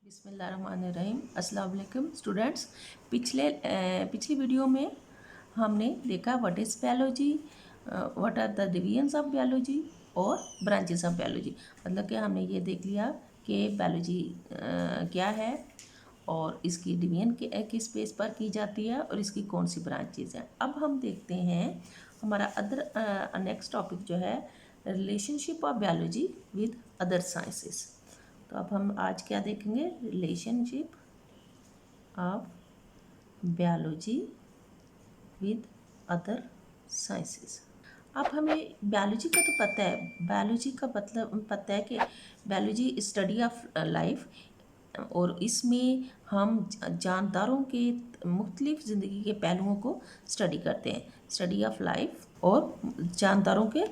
बिस्मिल्लाहिर्रहमानिर्रहीम। अस्सलाम वालेकुम स्टूडेंट्स। पिछली वीडियो में हमने देखा what is biology, what are the divisions of biology और ब्रांचेस ऑफ बायोलॉजी। मतलब कि हमने ये देख लिया कि बायोलॉजी क्या है और इसकी डिवीजन किस बेस पर की जाती है और इसकी कौन सी ब्रांचेस हैं। अब हम देखते हैं हमारा नेक्स्ट टॉपिक जो है relationship of biology with other sciences. तो अब हम आज क्या देखेंगे, relationship of biology with other sciences. अब हमें बायोलॉजी का तो पता है, बायोलॉजी का मतलब पता है कि बायोलॉजी स्टडी ऑफ लाइफ, और इसमें हम जानदारों के मुख्तलिफ ज़िंदगी के पहलुओं को स्टडी करते हैं। स्टडी ऑफ लाइफ और जानदारों के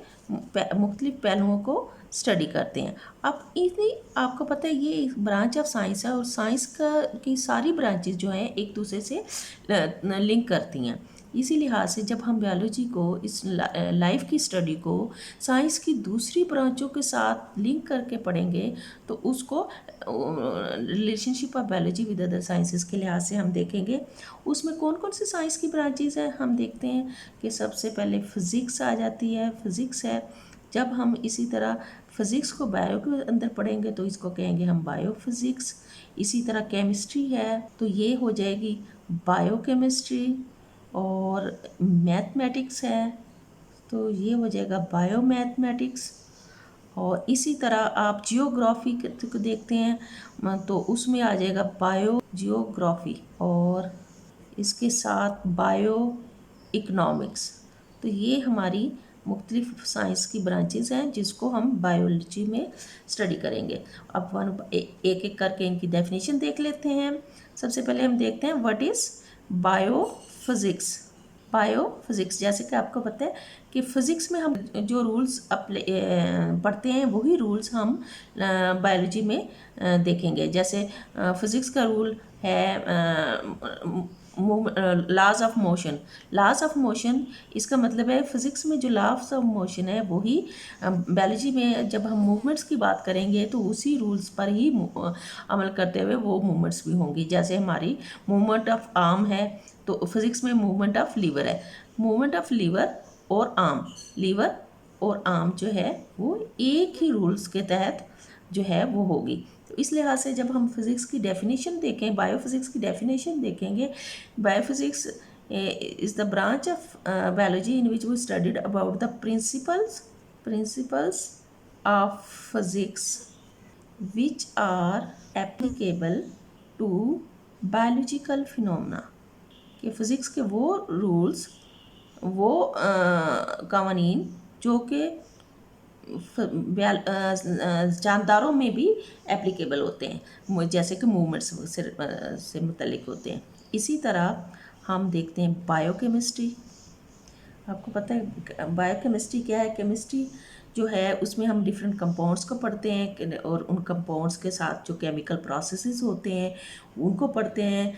मुख्तलिफ पहलुओं को स्टडी करते हैं। अब इतनी आपको पता है ये एक ब्रांच ऑफ साइंस है और साइंस की सारी ब्रांचेस जो हैं एक दूसरे से लिंक करती हैं। इसी लिहाज से जब हम बायोलॉजी को, इस लाइफ की स्टडी को साइंस की दूसरी ब्रांचों के साथ लिंक करके पढ़ेंगे तो उसको relationship of biology with other sciences के लिहाज से हम देखेंगे। उसमें कौन कौन सी साइंस की ब्रांचेस हैं हम देखते हैं कि सबसे पहले फिज़िक्स आ जाती है। फिज़िक्स है, जब हम इसी तरह फिज़िक्स को बायो के अंदर पढ़ेंगे तो इसको कहेंगे हम बायोफिज़िक्स। इसी तरह केमिस्ट्री है तो ये हो जाएगी बायोकेमिस्ट्री, और मैथमेटिक्स है तो ये हो जाएगा बायोमैथमेटिक्स। और इसी तरह आप जियोग्राफी को देखते हैं तो उसमें आ जाएगा बायो जियोग्राफी, और इसके साथ बायो इकोनॉमिक्स। तो ये हमारी मुख्तलिफ साइंस की ब्रांचेस हैं जिसको हम बायोलॉजी में स्टडी करेंगे। अब एक एक करके इनकी डेफिनेशन देख लेते हैं। सबसे पहले हम देखते हैं व्हाट इज़ बायोफिज़िक्स। बायोफिज़िक्स, जैसे कि आपको पता है कि फ़िज़िक्स में हम जो रूल्स पढ़ते हैं वही रूल्स हम बायोलॉजी में देखेंगे। जैसे फ़िज़िक्स का रूल है laws of motion. Laws of motion इसका मतलब है फ़िज़िक्स में जो लॉज ऑफ मोशन है वही बायोलॉजी में जब हम मूवमेंट्स की बात करेंगे तो उसी रूल्स पर ही अमल करते हुए वो मूवमेंट्स भी होंगी। जैसे हमारी मूवमेंट ऑफ आर्म है तो फिज़िक्स में मूवमेंट ऑफ लीवर है। मूवमेंट ऑफ लीवर और आर्म जो है वो एक ही रूल्स के तहत जो है वो होगी। तो इस लिहाज से जब हम फिज़िक्स की डेफिनेशन देखें, बायोफिज़िक्स की डेफिनेशन देखेंगे, biophysics is the branch of biology in which we studied about the principles of physics which are applicable to biological phenomena. कि फ़िज़िक्स के वो रूल्स, वो कवानीन जो कि जानदारों में भी एप्लीकेबल होते हैं, जैसे कि मूवमेंट्स से मुतल्लिक होते हैं। इसी तरह हम देखते हैं बायोकेमिस्ट्री। आपको पता है बायोकेमिस्ट्री क्या है? केमिस्ट्री जो है उसमें हम डिफरेंट कंपाउंड्स को पढ़ते हैं और उन कंपाउंड्स के साथ जो केमिकल प्रोसेसेस होते हैं उनको पढ़ते हैं।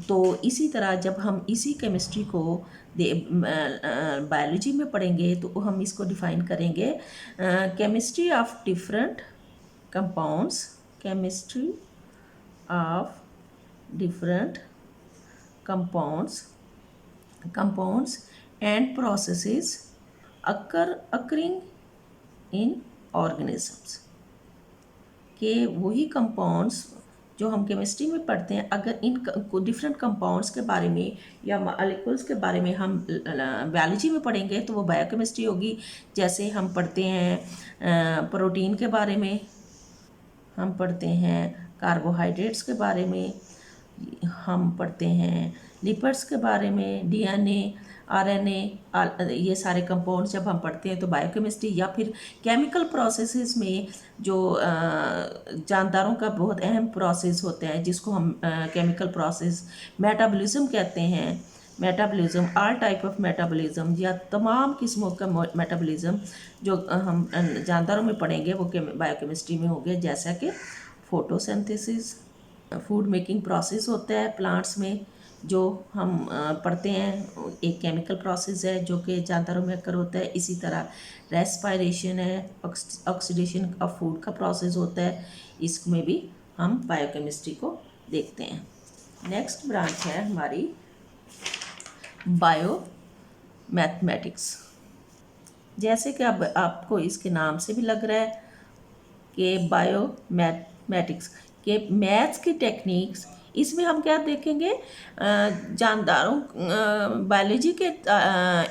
तो इसी तरह जब हम इसी केमिस्ट्री को बायोलॉजी में पढ़ेंगे तो हम इसको डिफ़ाइन करेंगे chemistry of different compounds. Chemistry of different compounds and processes occurring in organisms. के वही कंपाउंड्स जो हम केमिस्ट्री में पढ़ते हैं, अगर इन डिफरेंट कंपाउंड्स के बारे में या मॉलिक्यूल्स के बारे में हम बायोलॉजी में पढ़ेंगे तो वो बायोकेमिस्ट्री होगी। जैसे हम पढ़ते हैं प्रोटीन के बारे में, हम पढ़ते हैं कार्बोहाइड्रेट्स के बारे में, हम पढ़ते हैं लिपिड्स के बारे में, डीएनए, आरएनए, ये सारे कंपाउंड्स जब हम पढ़ते हैं तो बायोकेमिस्ट्री। या फिर केमिकल प्रोसेसेस में जो जानदारों का बहुत अहम प्रोसेस होता है जिसको हम केमिकल प्रोसेस मेटाबॉलिज्म कहते हैं। Metabolism, all type of metabolism या तमाम किस्मों का मेटाबॉलिज्म जो हम जानदारों में पढ़ेंगे वो बायोकेमिस्ट्री में होंगे। जैसा कि फोटोसिंथेसिस, फूड मेकिंग प्रोसेस होता है प्लांट्स में जो हम पढ़ते हैं, एक केमिकल प्रोसेस है जो कि जानदारों में अक्सर होता है। इसी तरह रेस्पायरेशन है, ऑक्सीडेशन ऑफ फूड का प्रोसेस होता है, इसमें भी हम बायोकेमिस्ट्री को देखते हैं। नेक्स्ट ब्रांच है हमारी बायो मैथमेटिक्स। जैसे कि अब आपको इसके नाम से भी लग रहा है कि बायो मैथमेटिक्स के मैथ्स की टेक्निक्स, इसमें हम क्या देखेंगे, जानदारों बायोलॉजी के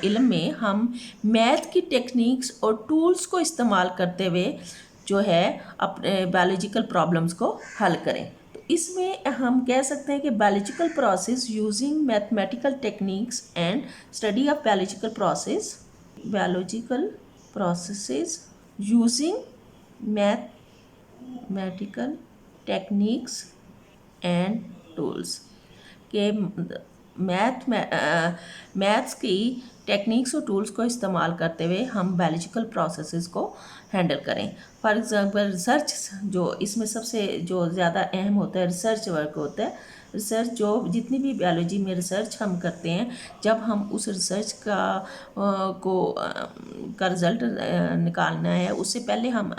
इल्म में हम मैथ की टेक्निक्स और टूल्स को इस्तेमाल करते हुए जो है अपने बायोलॉजिकल प्रॉब्लम्स को हल करें। तो इसमें हम कह सकते हैं कि biological process using mathematical techniques and study of biological processes using mathematical techniques and tools के मैथ्स की टेक्निक्स और टूल्स को इस्तेमाल करते हुए हम बायोलॉजिकल प्रोसेसेस को हैंडल करें। फॉर एग्जांपल रिसर्च, जो इसमें सबसे जो ज़्यादा अहम होता है रिसर्च वर्क होता है। रिसर्च जो जितनी भी बायोलॉजी में रिसर्च हम करते हैं, जब हम उस रिसर्च का रिज़ल्ट निकालना है, उससे पहले हम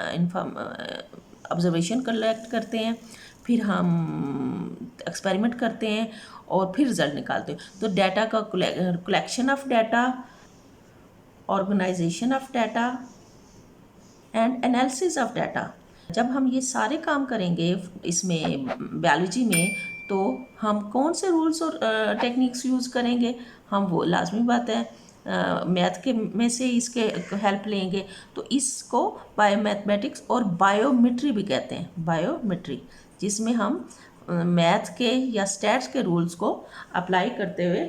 ऑब्जर्वेशन कलेक्ट करते हैं, फिर हम एक्सपेरिमेंट करते हैं और फिर रिज़ल्ट निकालते हैं। तो डाटा का collection of data, organisation of data and analysis of data, जब हम ये सारे काम करेंगे इसमें बायोलॉजी में, तो हम कौन से रूल्स और टेक्निक्स यूज़ करेंगे, हम वो लाजमी बात है मैथ के में से इसके हेल्प लेंगे। तो इसको बायोमैथमेटिक्स और बायोमेट्री भी कहते हैं, बायोमेट्री, जिसमें हम मैथ के या स्टैट्स के रूल्स को अप्लाई करते हुए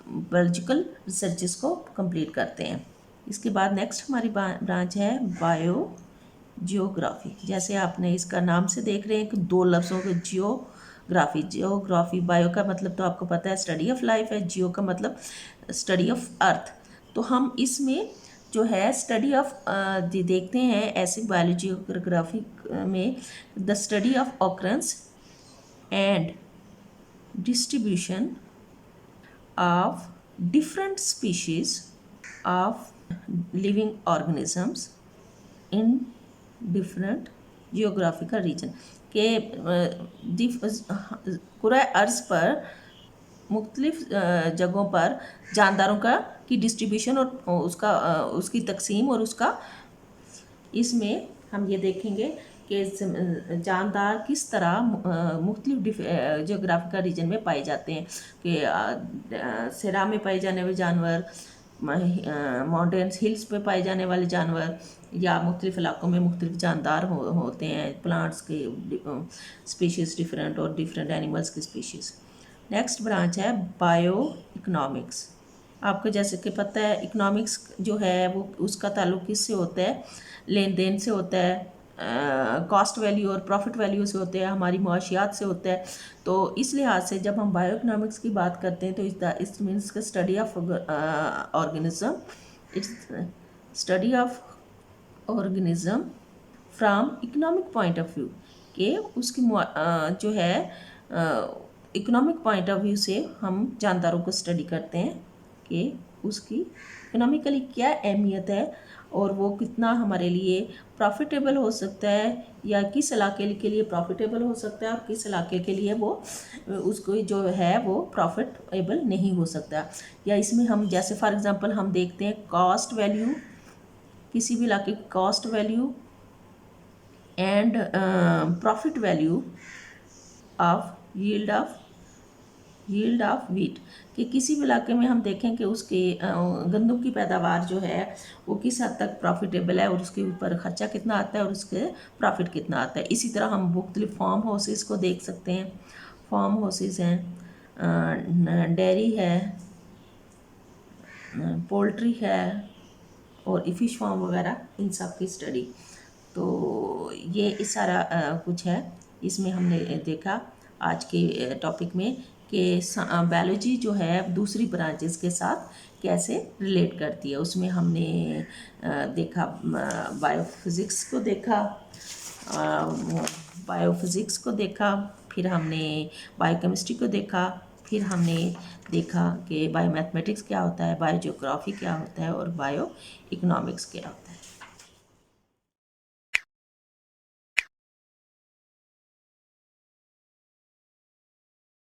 बायोलॉजिकल रिसर्चेस को कंप्लीट करते हैं। इसके बाद नेक्स्ट हमारी ब्रांच है बायो जियोग्राफी। जैसे आपने इसका नाम से देख रहे हैं कि दो लफ्ज़ों के जियोग्राफी, बायो का मतलब तो आपको पता है स्टडी ऑफ लाइफ है, जियो का मतलब स्टडी ऑफ अर्थ। तो हम इसमें जो है स्टडी ऑफ देखते हैं ऐसे बायोलॉजियोग्राफी में the study of occurrence and distribution of different species of living organisms in different geographical region के पूरा अर्ज़ पर मुख्तलिफ जगहों पर जानदारों की डिस्ट्रीब्यूशन और उसकी तकसीम और उसका, इसमें हम ये देखेंगे कि जानदार किस तरह मुख्तलिफ जोग्राफिकल रीजन में पाए जाते हैं, कि सरा में पाए जाने वाले जानवर, माउंटेन्स हिल्स पे पाए जाने वाले जानवर, या मुख्तलिफ इलाकों में मुख्तलिफ जानदार होते हैं, प्लांट्स के स्पीशीज़ डिफरेंट और डिफरेंट एनिमल्स की स्पीशीज़। नेक्स्ट ब्रांच है बायो इकनॉमिक्स। आपको जैसे कि पता है इकनॉमिक्स जो है वो उसका ताल्लुक़ किससे होता है, लेन देन से होता है, कॉस्ट वैल्यू और प्रॉफिट वैल्यू से होते हैं, हमारी मुआशियात से होता है। तो इस लिहाज से जब हम बायो इकनॉमिक्स की बात करते हैं तो इस मीन्स का study of organism, it's study of organism from economic point of view, कि उसकी जो है इकोनॉमिक पॉइंट ऑफ व्यू से हम जानदारों को स्टडी करते हैं कि उसकी इकोनॉमिकली क्या अहमियत है और वो कितना हमारे लिए प्रॉफिटेबल हो सकता है, या किस इलाके के लिए प्रॉफिटेबल हो सकता है और किस इलाके के लिए वो उसको जो है वो प्रॉफिटेबल नहीं हो सकता। या इसमें हम जैसे फॉर एग्जांपल हम देखते हैं कॉस्ट वैल्यू, किसी भी इलाके की cost value and profit value of yield of wheat, कि किसी भी इलाके में हम देखें कि उसके गंदम की पैदावार जो है वो किस हद तक प्रॉफिटेबल है और उसके ऊपर ख़र्चा कितना आता है और उसके प्रॉफिट कितना आता है। इसी तरह हम मुख्तलिफ फार्म हाउसेस को देख सकते हैं, फार्म हाउसेस हैं, डेयरी है, पोल्ट्री है और फ़िश फार्म वगैरह, इन सब की स्टडी। तो ये इस सारा कुछ है इसमें हमने देखा आज के टॉपिक में कि बायोलॉजी जो है दूसरी ब्रांचेस के साथ कैसे रिलेट करती है। उसमें हमने देखा बायोफिज़िक्स को देखा, फिर हमने बायोकेमिस्ट्री को देखा, फिर हमने देखा कि बायोमैथमेटिक्स क्या होता है, बायोजियोग्राफी क्या होता है और बायो इकोनॉमिक्स क्या होता है।